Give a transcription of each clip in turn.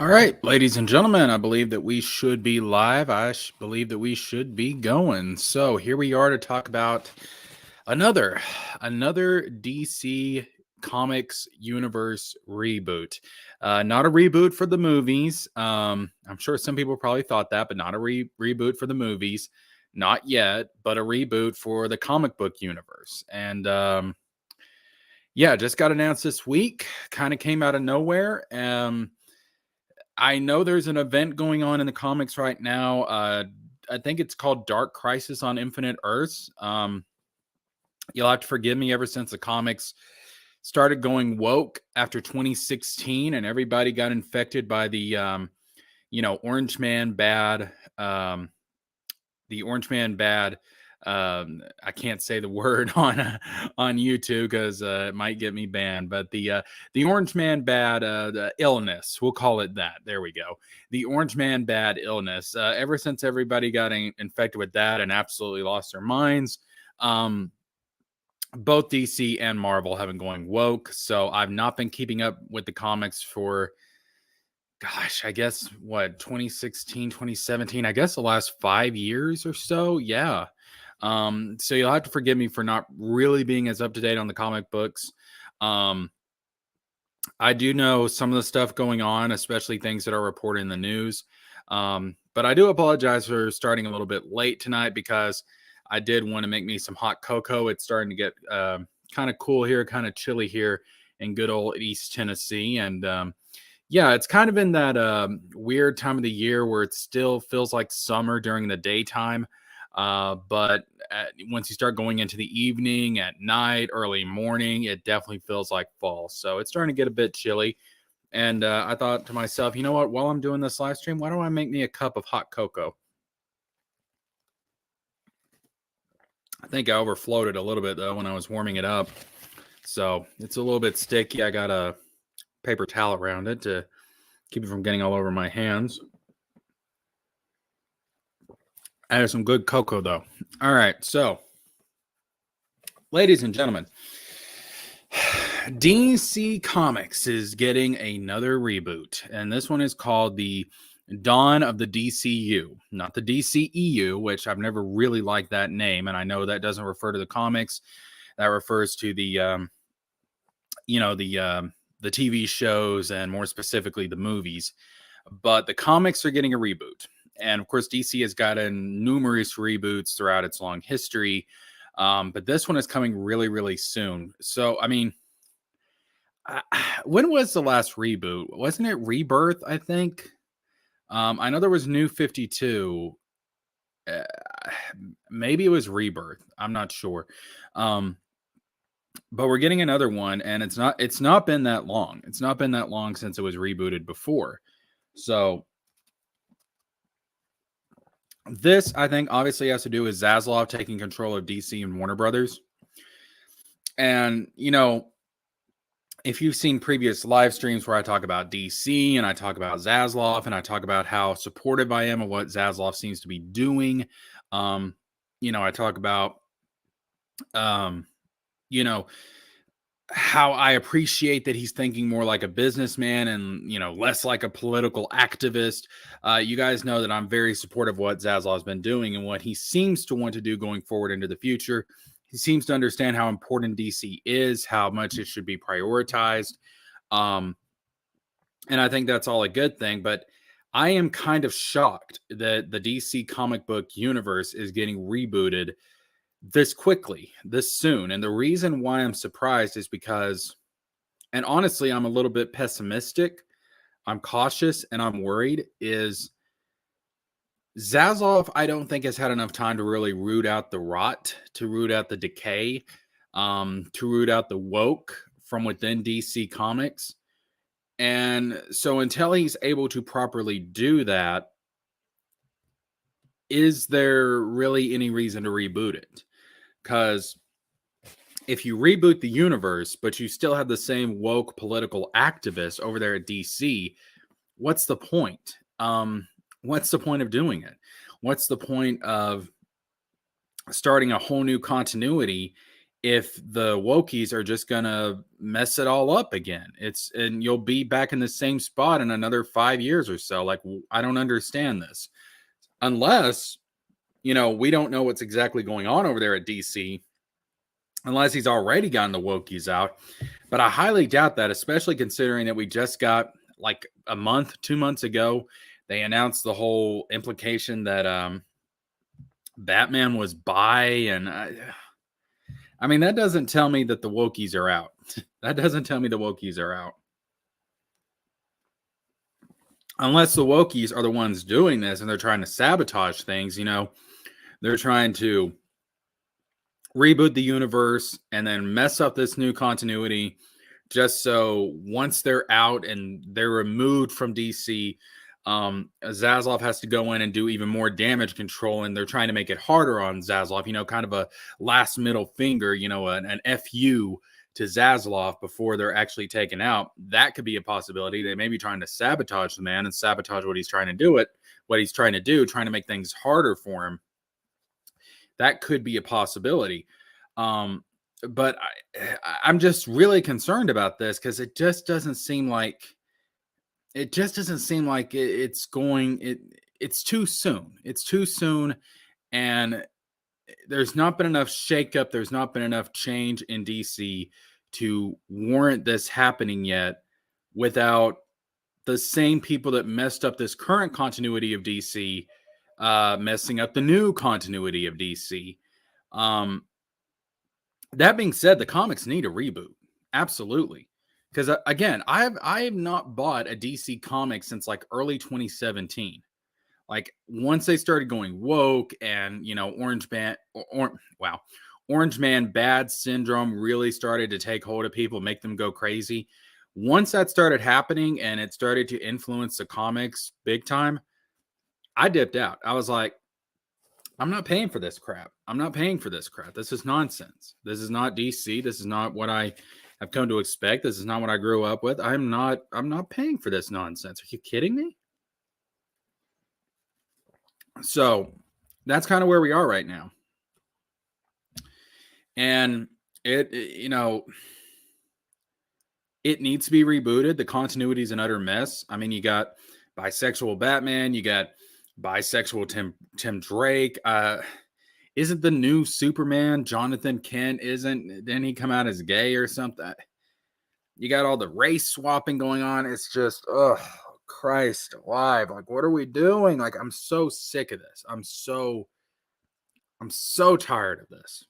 All right, ladies and gentlemen, I believe that we should be live. Believe that we should be going. So here we are to talk about another another DC Comics universe reboot. Not a reboot for the movies. I'm sure some people probably thought that, but not a reboot for the movies. Not yet, but a reboot for the comic book universe. And yeah, just got announced this week. Kind of came out of nowhere. I know there's an event going on in the comics right now. I think it's called Dark Crisis on Infinite Earths. You'll have to forgive me. Ever since the comics started going woke after 2016, and everybody got infected by Orange Man bad, the Orange Man bad. I can't say the word on YouTube because it might get me banned. But the Orange Man bad the illness, we'll call it that. There we go. The Orange Man bad illness. Ever since everybody got infected with that and absolutely lost their minds, both DC and Marvel have been going woke. So I've not been keeping up with the comics for, gosh, I guess what, 2016, 2017, I guess the last 5 years or so. Yeah. So you'll have to forgive me for not really being as up to date on the comic books. Um, I do know some of the stuff going on, especially things that are reported in the news. But I do apologize for starting a little bit late tonight because I did want to make me some hot cocoa. It's starting to get kind of cool here, kind of chilly here in good old East Tennessee. And yeah, it's kind of in that weird time of the year where it still feels like summer during the daytime. But once you start going into the evening, at night, early morning, it definitely feels like fall. So it's starting to get a bit chilly. And I thought to myself, you know what? While I'm doing this live stream, why don't I make me a cup of hot cocoa? I think I overflowed it a little bit though when I was warming it up. So it's a little bit sticky. I got a paper towel around it to keep it from getting all over my hands. I have some good cocoa though. All right, so ladies and gentlemen, DC Comics is getting another reboot, and this one is called the Dawn of the DCU, not the DCEU, which I've never really liked that name, and I know that doesn't refer to the comics. That refers to the the TV shows and more specifically the movies. But the comics are getting a reboot, and of course, DC has gotten numerous reboots throughout its long history. But this one is coming really, really soon. So, I mean, when was the last reboot? Wasn't it Rebirth? I think. I know there was New 52. Uh, Maybe it was Rebirth. I'm not sure. But we're getting another one, and it's not been that long. It's not been that long since it was rebooted before. So this, I think, obviously has to do with Zaslav taking control of DC and Warner Brothers. And if you've seen previous live streams where I talk about DC and I talk about Zaslav and I talk about how supportive I am of what Zaslav seems to be doing, I talk about, um, you know, how I appreciate that he's thinking more like a businessman and, less like a political activist. You guys know that I'm very supportive of what Zaslav's been doing and what he seems to want to do going forward into the future. He seems to understand how important DC is, how much it should be prioritized. And I think that's all a good thing. But I am kind of shocked that the DC comic book universe is getting rebooted this quickly, this soon. And the reason why I'm surprised is because, and honestly, I'm a little bit pessimistic, I'm cautious, and I'm worried, is Zaslav, I don't think, has had enough time to really root out the rot, to root out the decay, to root out the woke from within DC Comics. And so until he's able to properly do that, is there really any reason to reboot it? Because if you reboot the universe, but you still have the same woke political activists over there at DC, what's the point? What's the point of doing it? What's the point of starting a whole new continuity if the wokies are just gonna mess it all up again. And you'll be back in the same spot in another 5 years or so. Like, I don't understand this. Unless, we don't know what's exactly going on over there at DC, unless he's already gotten the wokies out. But I highly doubt that, especially considering that we just got, like, a month, 2 months ago, they announced the whole implication that Batman was bi, and I mean, that doesn't tell me that the wokies are out. That doesn't tell me the wokies are out. Unless the wokies are the ones doing this and they're trying to sabotage things, they're trying to reboot the universe and then mess up this new continuity just so once they're out and they're removed from DC, Zaslav has to go in and do even more damage control, and they're trying to make it harder on Zaslav, kind of a last middle finger, an FU to Zaslav before they're actually taken out. That could be a possibility. They may be trying to sabotage the man and sabotage what he's trying to do, trying to make things harder for him. That could be a possibility. But I'm just really concerned about this because it just doesn't seem like it's going. It's too soon. It's too soon, and there's not been enough shakeup. There's not been enough change in DC to warrant this happening yet, without the same people that messed up this current continuity of DC messing up the new continuity of DC. That being said, the comics need a reboot. Absolutely. Because again, I have not bought a DC comic since like early 2017. Like, once they started going woke and, Orange Man bad syndrome really started to take hold of people, make them go crazy. Once that started happening and it started to influence the comics big time, I dipped out. I was like, I'm not paying for this crap. I'm not paying for this crap. This is nonsense. This is not DC. This is not what I have come to expect. This is not what I grew up with. I'm not paying for this nonsense. Are you kidding me? So that's kind of where we are right now. And it needs to be rebooted. The continuity is an utter mess. I mean, you got bisexual Batman, you got bisexual Tim Drake. Isn't the new Superman Jonathan Kent? Didn't he come out as gay or something? You got all the race swapping going on. It's just, Christ alive. Like, what are we doing? Like, I'm so sick of this. I'm so tired of this.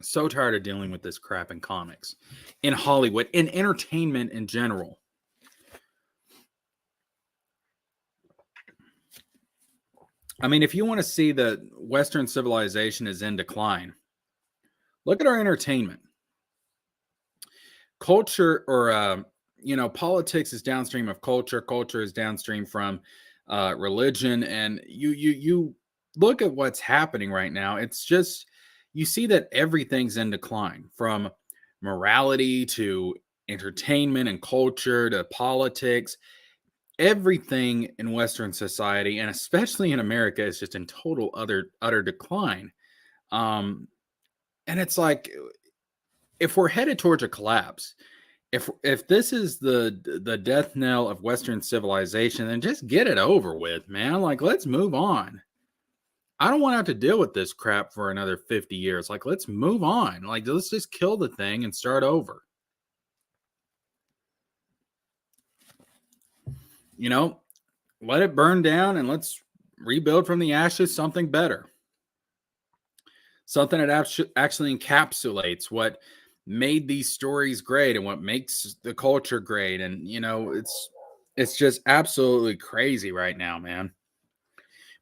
So tired of dealing with this crap in comics, in Hollywood, in entertainment in general. I mean, if you want to see that Western civilization is in decline, look at our entertainment. Culture, or politics is downstream of culture. Culture is downstream from religion, and you look at what's happening right now. It's just, you see that everything's in decline, from morality to entertainment and culture to politics. Everything in Western society, and especially in America, is just in total utter decline. And it's like, if we're headed towards a collapse, if this is the death knell of Western civilization, then just get it over with, man. Like, let's move on. I don't want to have to deal with this crap for another 50 years. Like, let's move on. Like, let's just kill the thing and start over. Let it burn down and let's rebuild from the ashes something better. Something that actually encapsulates what made these stories great and what makes the culture great. And, it's just absolutely crazy right now, man.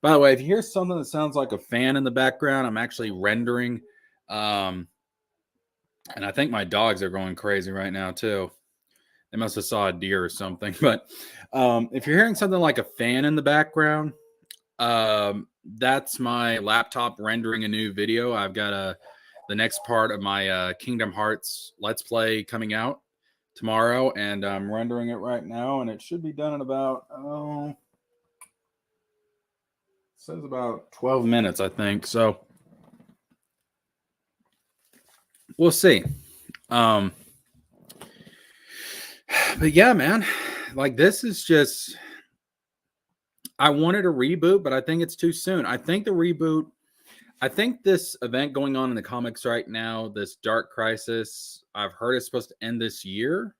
By the way, if you hear something that sounds like a fan in the background, I'm actually rendering. And I think my dogs are going crazy right now too. They must have saw a deer or something. But if you're hearing something like a fan in the background, that's my laptop rendering a new video. I've got the next part of my Kingdom Hearts Let's Play coming out tomorrow, and I'm rendering it right now, and it should be done in about, it says about 12 minutes, I think. So We'll see. Um, but yeah, man, like this is just. I wanted a reboot, but I think it's too soon. I think the reboot. I think this event going on in the comics right now, this Dark Crisis, I've heard it's supposed to end this year.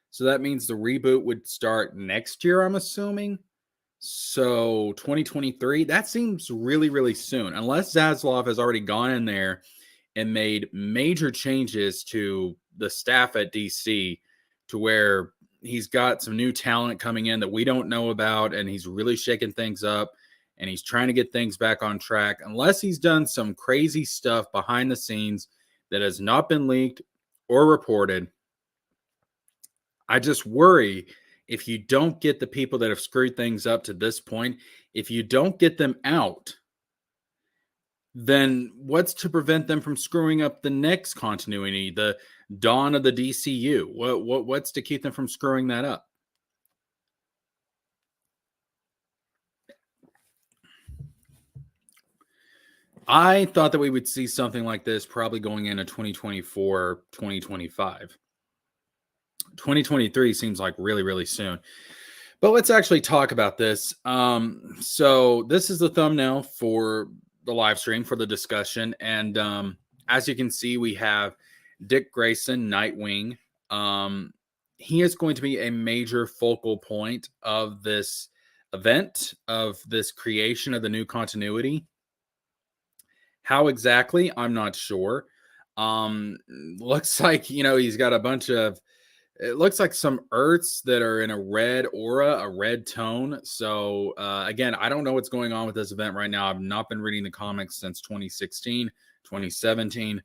So that means the reboot would start next year, I'm assuming. So 2023, that seems really, really soon. Unless Zaslav has already gone in there and made major changes to the staff at DC to where he's got some new talent coming in that we don't know about, and he's really shaking things up and he's trying to get things back on track. Unless he's done some crazy stuff behind the scenes that has not been leaked or reported, I just worry if you don't get the people that have screwed things up to this point, if you don't get them out, then what's to prevent them from screwing up the next continuity, the dawn of the DCU? What's to keep them from screwing that up? I thought that we would see something like this probably going into 2024, 2025. 2023 seems like really, really soon. But let's actually talk about this. So this is the thumbnail for the live stream for the discussion. And as you can see, we have Dick Grayson, Nightwing. He is going to be a major focal point of this event, of this creation of the new continuity. How exactly? I'm not sure. Looks like, he's got a bunch of, it looks like some Earths that are in a red aura, a red tone. So, again, I don't know what's going on with this event right now. I've not been reading the comics since 2016, 2017.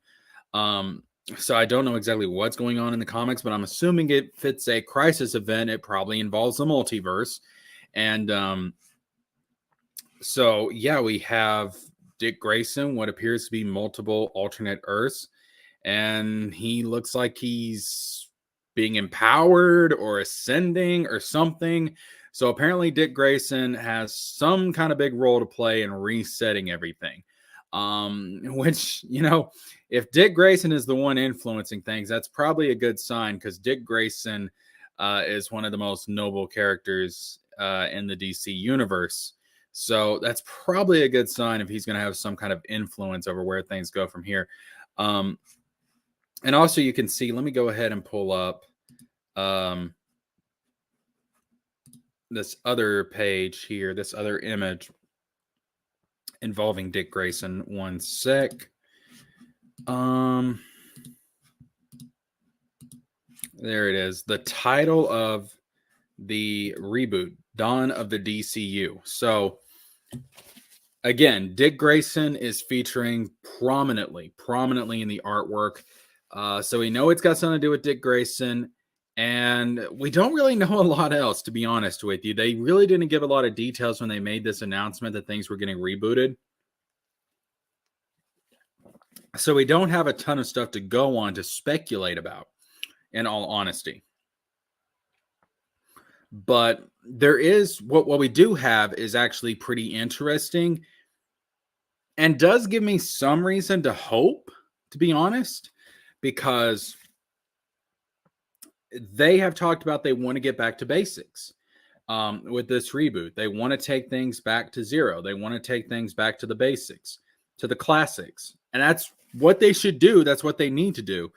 So I don't know exactly what's going on in the comics, but I'm assuming it fits a crisis event. It probably involves the multiverse. And so, yeah, we have Dick Grayson, what appears to be multiple alternate Earths. And he looks like he's being empowered or ascending or something. So apparently Dick Grayson has some kind of big role to play in resetting everything. Which, if Dick Grayson is the one influencing things, that's probably a good sign, because Dick Grayson is one of the most noble characters in the DC universe. So that's probably a good sign if he's going to have some kind of influence over where things go from here. And also you can see, let me go ahead and pull up this other page here, this other image involving Dick Grayson. One sec. There it is. The title of the reboot, Dawn of the DCU. So again, Dick Grayson is featuring prominently in the artwork. So we know it's got something to do with Dick Grayson, and we don't really know a lot else, to be honest with you. They really didn't give a lot of details when they made this announcement that things were getting rebooted. So we don't have a ton of stuff to go on to speculate about, in all honesty. But there is, what we do have is actually pretty interesting and does give me some reason to hope, to be honest, because they have talked about they want to get back to basics with this reboot. They want to take things back to zero. They want to take things back to the basics, to the classics. And that's what they should do. That's what they need to do.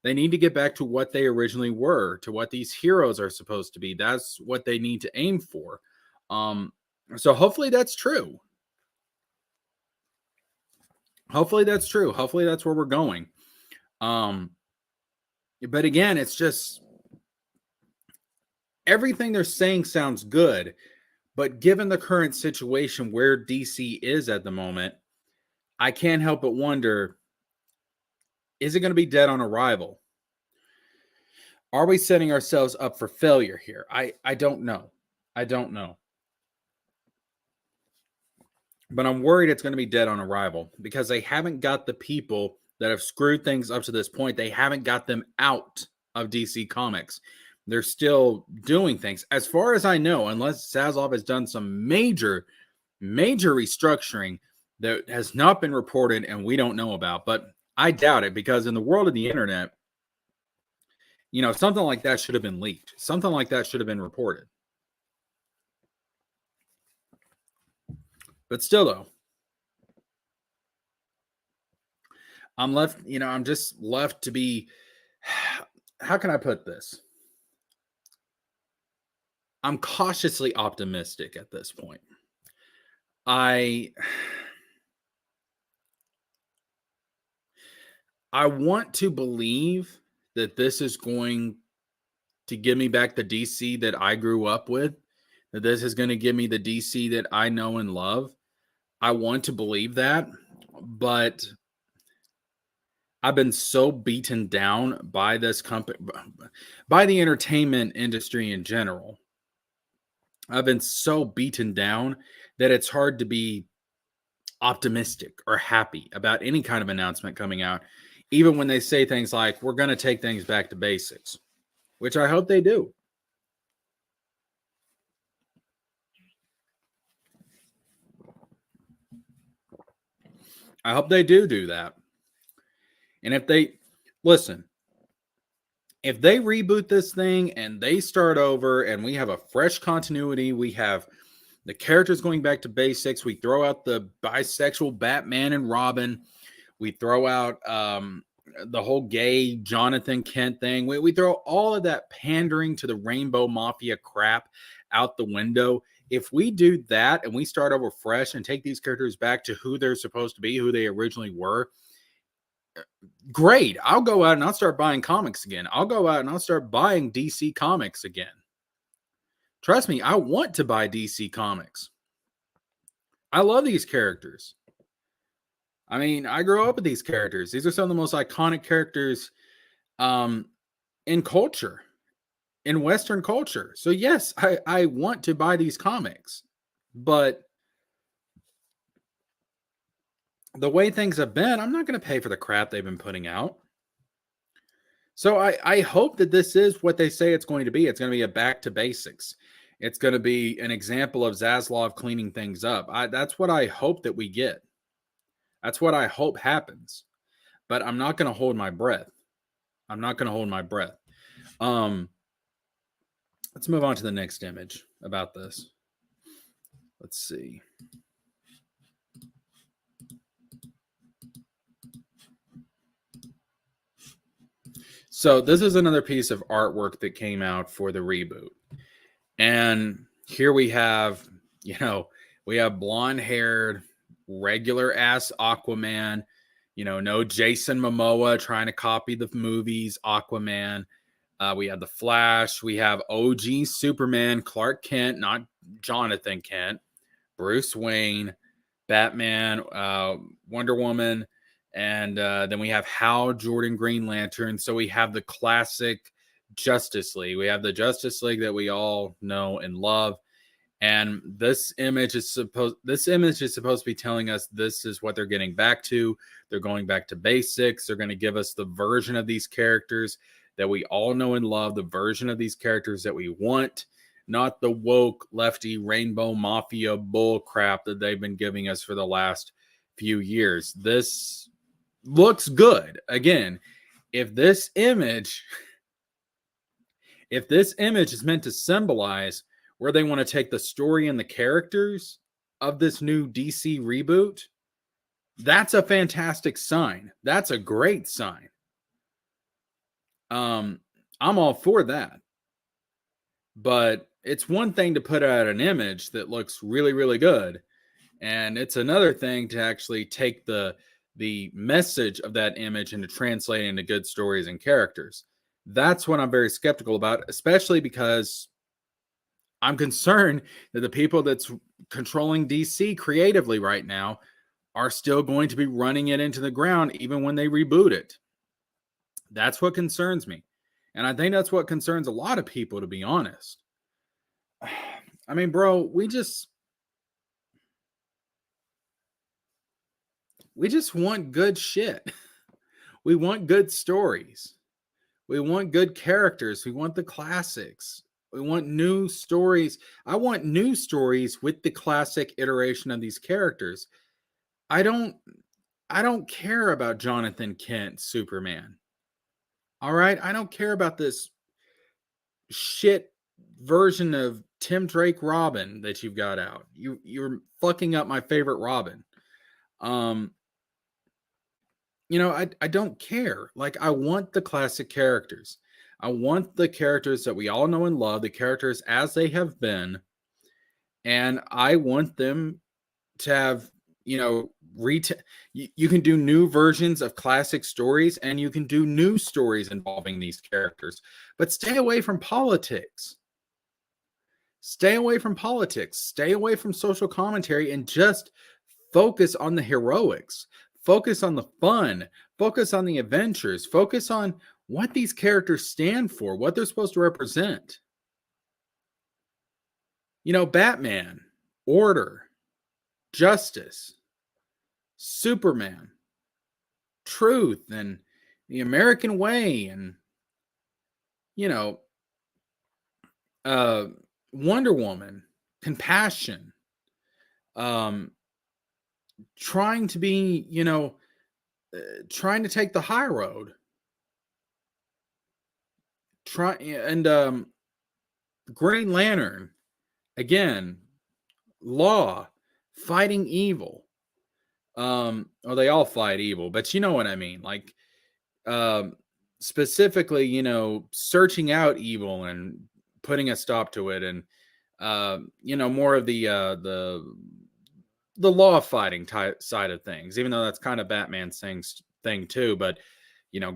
They need to get back to what they originally were, to what these heroes are supposed to be. That's what they need to aim for. So hopefully that's true. Hopefully that's true. Hopefully that's where we're going. But again, it's just, everything they're saying sounds good, but given the current situation where DC is at the moment, I can't help but wonder, is it going to be dead on arrival? Are we setting ourselves up for failure here? I don't know. I don't know. But I'm worried it's going to be dead on arrival, because they haven't got the people that have screwed things up to this point. They haven't got them out of DC Comics. They're still doing things. As far as I know, unless Zaslav has done some major restructuring that has not been reported and we don't know about. But I doubt it, because in the world of the internet, something like that should have been leaked. Something like that should have been reported. But still, though, I'm just left to be, how can I put this? I'm cautiously optimistic at this point. I I want to believe that this is going to give me back the DC that I grew up with, that this is going to give me the DC that I know and love. I want to believe that, but I've been so beaten down by this company, by the entertainment industry in general. I've been so beaten down that it's hard to be optimistic or happy about any kind of announcement coming out, even when they say things like, we're going to take things back to basics, which I hope they do. I hope they do that. And if they listen, if they reboot this thing and they start over and we have a fresh continuity, we have the characters going back to basics, we throw out the bisexual Batman and Robin, we throw out the whole gay Jonathan Kent thing, we throw all of that pandering to the Rainbow Mafia crap out the window. If we do that and we start over fresh and take these characters back to who they're supposed to be, who they originally were, great. I'll go out and I'll start buying comics again. I'll go out and I'll start buying DC comics again. Trust me, I want to buy DC comics. I love these characters. I mean, I grew up with these characters. These are some of the most iconic characters in culture, in Western culture. So yes, I want to buy these comics, but the way things have been, I'm not going to pay for the crap they've been putting out. So I hope that this is what they say it's going to be. It's going to be a back to basics. It's going to be an example of Zaslav cleaning things up. That's what I hope that we get. That's what I hope happens. But I'm not going to hold my breath. I'm not going to hold my breath. Let's move on to the next image about this. Let's see. So this is another piece of artwork that came out for the reboot. And here we have, we have blonde-haired, regular-ass Aquaman, no Jason Momoa trying to copy the movies Aquaman. We have the Flash. We have OG Superman, Clark Kent, not Jonathan Kent, Bruce Wayne, Batman, Wonder Woman, and then we have Hal Jordan Green Lantern. So we have the classic Justice League. We have the Justice League that we all know and love. And this image is supposed to be telling us this is what they're getting back to. They're going back to basics. They're going to give us the version of these characters that we all know and love, the version of these characters that we want, not the woke lefty Rainbow Mafia bull crap that they've been giving us for the last few years. This looks good. Again, if this image is meant to symbolize where they want to take the story and the characters of this new DC reboot, that's a fantastic sign. That's a great sign. I'm all for that. But it's one thing to put out an image that looks really, really good. And it's another thing to actually take the message of that image and to translate it into good stories and characters. That's what I'm very skeptical about, especially because I'm concerned that the people that's controlling DC creatively right now are still going to be running it into the ground even when they reboot it. That's what concerns me. And I think that's what concerns a lot of people, to be honest. I mean, bro, we just want good shit. We want good stories. We want good characters. We want the classics. We want new stories. I want new stories with the classic iteration of these characters. I don't I don't care about Jonathan Kent Superman. All right? I don't care about this shit version of Tim Drake Robin that you've got out. You're fucking up my favorite Robin. Um, I don't care. Like, I want the classic characters. I want the characters that we all know and love, the characters as they have been, and I want them to have, you can do new versions of classic stories and you can do new stories involving these characters, but stay away from politics. Stay away from politics. Stay away from social commentary and just focus on the heroics. Focus on the fun. Focus on the adventures. Focus on what these characters stand for, what they're supposed to represent. Batman, order, justice, Superman, truth, and the American way, and you know, uh, Wonder Woman, compassion, um, trying to be, trying to take the high road, and Green Lantern, again, law, fighting evil. Well, they all fight evil, but you know what I mean. Like, um, specifically, searching out evil and putting a stop to it, and more of the law fighting type side of things. Even though that's kind of Batman's thing too, but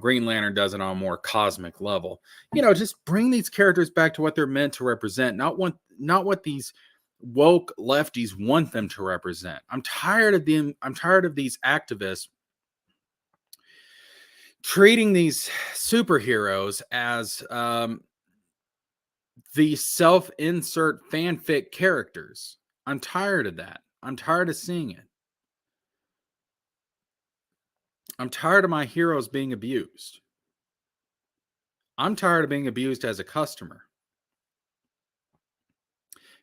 Green Lantern does it on a more cosmic level. Just bring these characters back to what they're meant to represent, not what these woke lefties want them to represent. I'm tired of them. I'm tired of these activists treating these superheroes as the self-insert fanfic characters. I'm tired of that. I'm tired of seeing it. I'm tired of my heroes being abused. I'm tired of being abused as a customer.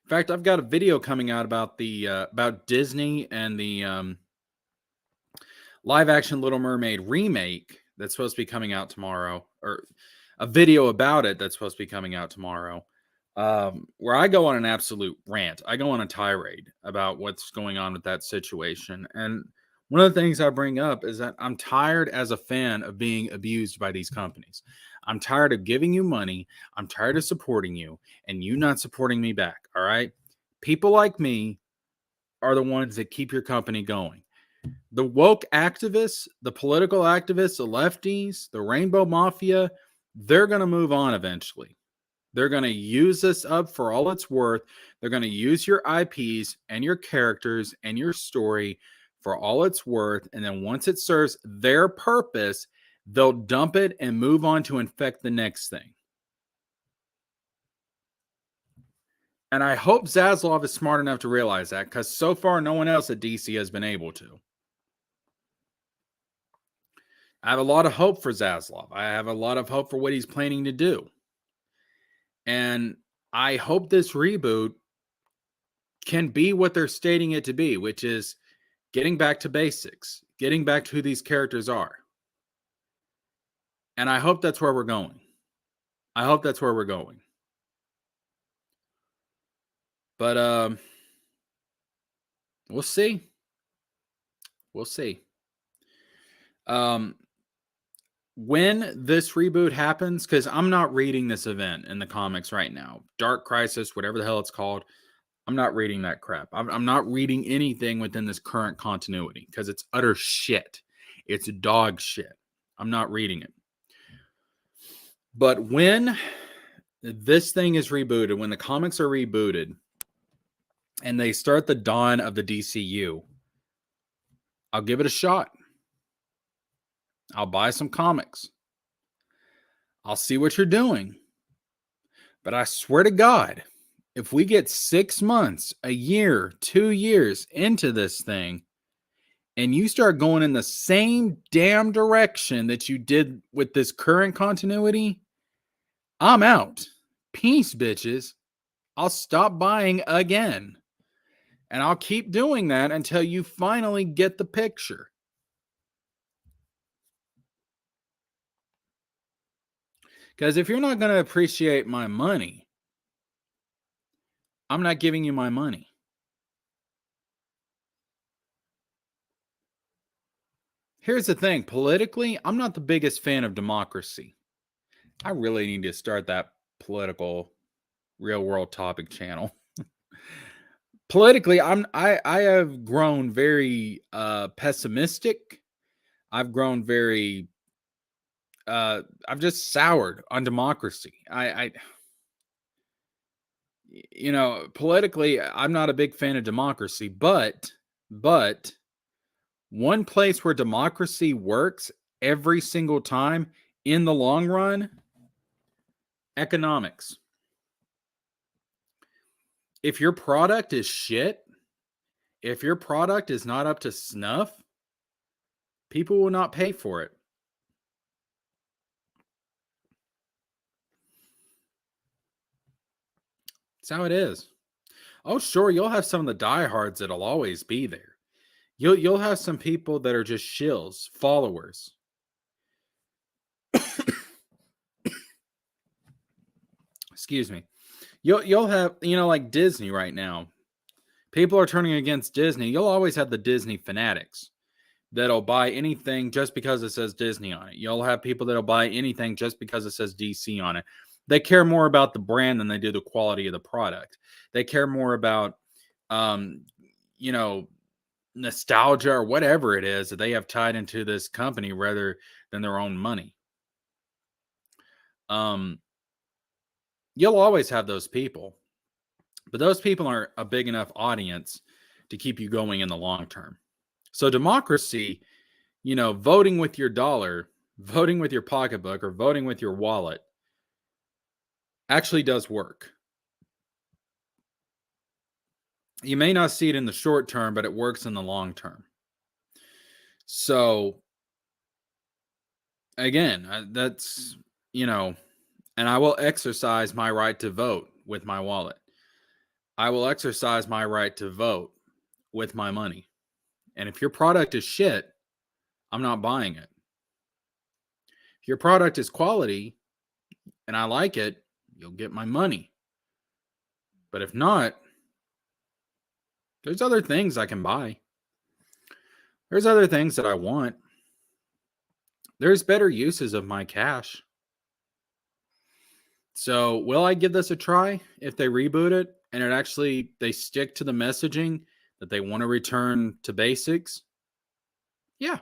In fact, I've got a video coming out about about Disney and the live action Little Mermaid remake that's supposed to be coming out tomorrow, or a video about it that's supposed to be coming out tomorrow, where I go on an absolute rant. I go on a tirade about what's going on with that situation. And one of the things I bring up is that I'm tired as a fan of being abused by these companies. I'm tired of giving you money. I'm tired of supporting you and you not supporting me back. All right. People like me are the ones that keep your company going. The woke activists, the political activists, the lefties, the rainbow mafia, they're going to move on eventually. They're going to use this up for all it's worth. They're going to use your IPs and your characters and your story for all it's worth. And then once it serves their purpose, they'll dump it and move on to infect the next thing. And I hope Zaslav is smart enough to realize that, because so far no one else at DC has been able to. I have a lot of hope for Zaslav. I have a lot of hope for what he's planning to do. And I hope this reboot can be what they're stating it to be, which is getting back to basics, getting back to who these characters are. And I hope that's where we're going. I hope that's where we're going. But we'll see. We'll see. When this reboot happens, because I'm not reading this event in the comics right now, Dark Crisis, whatever the hell it's called, I'm not reading that crap. I'm not reading anything within this current continuity because it's utter shit. It's dog shit. I'm not reading it. But when this thing is rebooted, when the comics are rebooted and they start the dawn of the DCU, I'll give it a shot. I'll buy some comics. I'll see what you're doing. But I swear to God, if we get 6 months, a year, 2 years into this thing, and you start going in the same damn direction that you did with this current continuity, I'm out. Peace, bitches. I'll stop buying again. And I'll keep doing that until you finally get the picture. Because if you're not going to appreciate my money, I'm not giving you my money. Here's the thing, politically, I'm not the biggest fan of democracy. I really need to start that political real world topic channel. Politically, I have grown very pessimistic. I've grown very I've just soured on democracy. Politically, I'm not a big fan of democracy, but one place where democracy works every single time in the long run, economics. If your product is shit, if your product is not up to snuff, people will not pay for it. That's how it is. Oh, sure, you'll have some of the diehards that'll always be there. You'll have some people that are just shills, followers. Excuse me. You'll have, like Disney right now. People are turning against Disney. You'll always have the Disney fanatics that'll buy anything just because it says Disney on it. You'll have people that'll buy anything just because it says DC on it. They care more about the brand than they do the quality of the product. They care more about, nostalgia or whatever it is that they have tied into this company rather than their own money. You'll always have those people, but those people aren't a big enough audience to keep you going in the long term. So democracy, voting with your dollar, voting with your pocketbook, or voting with your wallet actually does work. You may not see it in the short term, but it works in the long term. So again, that's, and I will exercise my right to vote with my wallet. I will exercise my right to vote with my money. And if your product is shit, I'm not buying it. If your product is quality and I like it, you'll get my money. But if not, there's other things I can buy. There's other things that I want. There's better uses of my cash. So will I give this a try if they reboot it and they stick to the messaging that they want to return to basics? Yeah.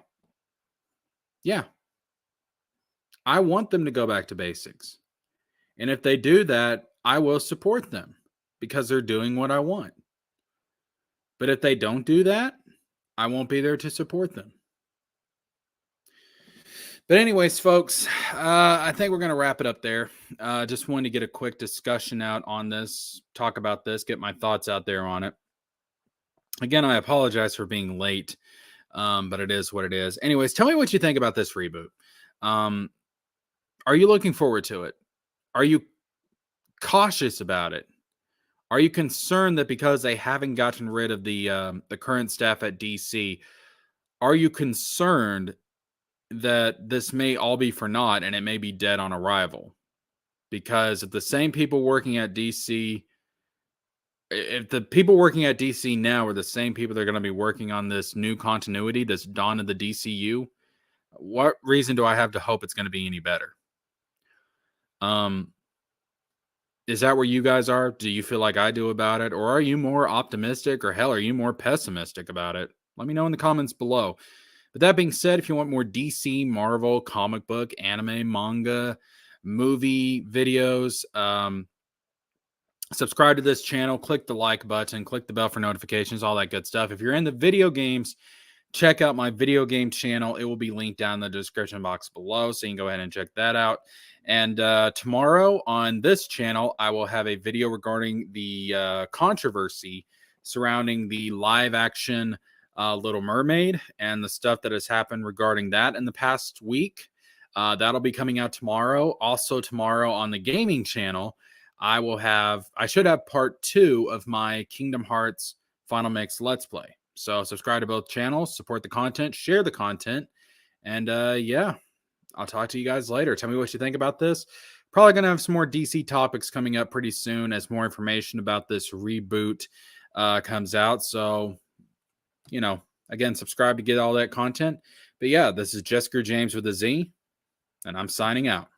Yeah. I want them to go back to basics. And if they do that, I will support them because they're doing what I want. But if they don't do that, I won't be there to support them. But anyways, folks, I think we're going to wrap it up there. Just wanted to get a quick discussion out on this, talk about this, get my thoughts out there on it. Again, I apologize for being late, but it is what it is. Anyways, tell me what you think about this reboot. Are you looking forward to it? Are you cautious about it? Are you concerned that because they haven't gotten rid of the current staff at DC, are you concerned that this may all be for naught and it may be dead on arrival? Because if the same people working at DC, if the people working at DC now are the same people that are going to be working on this new continuity, this dawn of the DCU, what reason do I have to hope it's going to be any better? Is that where you guys are? Do you feel like I do about it? Or are you more optimistic, or hell, are you more pessimistic about it? Let me know in the comments below. But that being said, if you want more DC, Marvel, comic book, anime, manga, movie videos, subscribe to this channel, click the like button, click the bell for notifications, all that good stuff. If you're into video games, check out my video game channel. It will be linked down in the description box below, so you can go ahead and check that out. And tomorrow on this channel, I will have a video regarding the controversy surrounding the live action Little Mermaid and the stuff that has happened regarding that in the past week. That'll be coming out tomorrow. Also tomorrow on the gaming channel, I should have part 2 of my Kingdom Hearts Final Mix Let's Play. So subscribe to both channels, support the content, share the content, and yeah, I'll talk to you guys later. Tell me what you think about this. probably going to have some more DC topics coming up pretty soon as more information about this reboot comes out. So, again, subscribe to get all that content. But yeah, this is Jessica James with a Z, and I'm signing out.